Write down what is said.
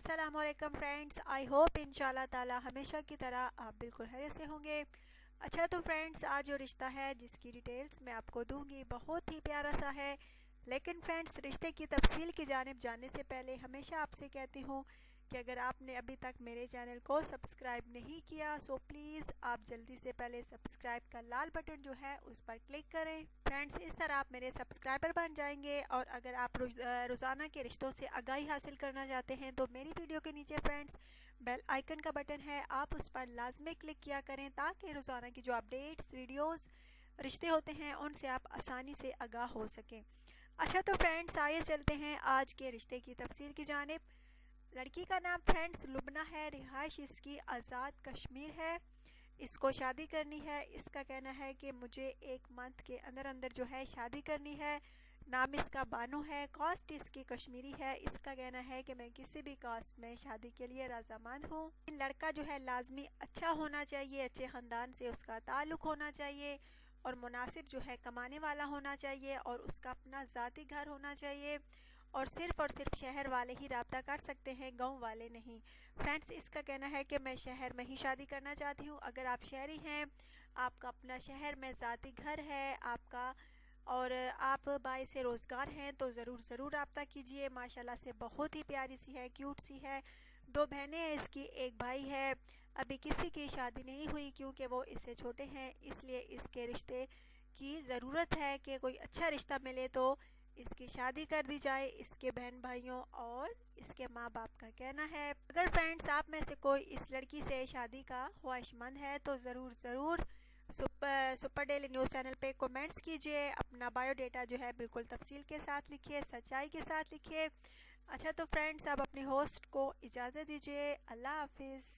अस्सलामुअलैकुम friends, I hope इंशाल्लाह ताला हमेशा की तरह आप बिल्कुल खैरियत से होंगे। अच्छा तो फ्रेंड्स, आज जो रिश्ता है जिसकी डिटेल्स मैं आपको दूंगी बहुत ही प्यारा सा है। लेकिन फ्रेंड्स, रिश्ते की तफसील की जानिब जाने से पहले हमेशा आपसे कहती हूँ कि अगर आपने अभी तक मेरे चैनल को सब्सक्राइब नहीं किया सो प्लीज़ आप जल्दी से पहले सब्सक्राइब का लाल बटन जो है उस पर क्लिक करें। फ्रेंड्स, इस तरह आप मेरे सब्सक्राइबर बन जाएंगे। और अगर आप रोज़ाना के रिश्तों से आगाही हासिल करना चाहते हैं तो मेरी वीडियो के नीचे फ्रेंड्स बेल आइकन का बटन है, आप उस पर लाजमी क्लिक किया करें ताकि रोज़ाना की जो अपडेट्स वीडियोज़ रिश्ते होते हैं उनसे आप आसानी से आगाह हो सकें। अच्छा तो फ्रेंड्स, आइए चलते हैं आज के रिश्ते की तफसील की जानिब। लड़की का नाम फ्रेंड्स लुबना है, रिहाइश इसकी आज़ाद कश्मीर है। इसको शादी करनी है। इसका कहना है कि मुझे 1 मंथ के अंदर अंदर जो है शादी करनी है। नाम इसका बानो है, कास्ट इसकी कश्मीरी है। इसका कहना है कि मैं किसी भी कास्ट में शादी के लिए रजामंद हूँ। लड़का जो है लाजमी अच्छा होना चाहिए, अच्छे ख़ानदान से उसका ताल्लुक़ होना चाहिए और मुनासिब जो है कमाने वाला होना चाहिए और उसका अपना ज़ाती घर होना चाहिए और सिर्फ शहर वाले ही रब्ता कर सकते हैं, गांव वाले नहीं। फ्रेंड्स, इसका कहना है कि मैं शहर में ही शादी करना चाहती हूँ। अगर आप शहरी हैं, आपका अपना शहर में ज़ाती घर है आपका और आप बाइस रोज़गार हैं तो ज़रूर रब्ता कीजिए। माशाल्लाह से बहुत ही प्यारी सी है, क्यूट सी है। 2 बहनें हैं इसकी, 1 भाई है। अभी किसी की शादी नहीं हुई क्योंकि वो इससे छोटे हैं, इसलिए इसके रिश्ते की ज़रूरत है कि कोई अच्छा रिश्ता मिले तो इसकी शादी कर दी जाए इसके बहन भाइयों और इसके माँ बाप का कहना है। अगर फ्रेंड्स आप में से कोई इस लड़की से शादी का ख्वाहिशमंद है तो ज़रूर सुपर डेली न्यूज़ चैनल पे कमेंट्स कीजिए। अपना बायोडेटा जो है बिल्कुल तफसील के साथ लिखिए, सच्चाई के साथ लिखिए। अच्छा तो फ्रेंड्स, आप अपने होस्ट को इजाज़त दीजिए। अल्लाह हाफिज़।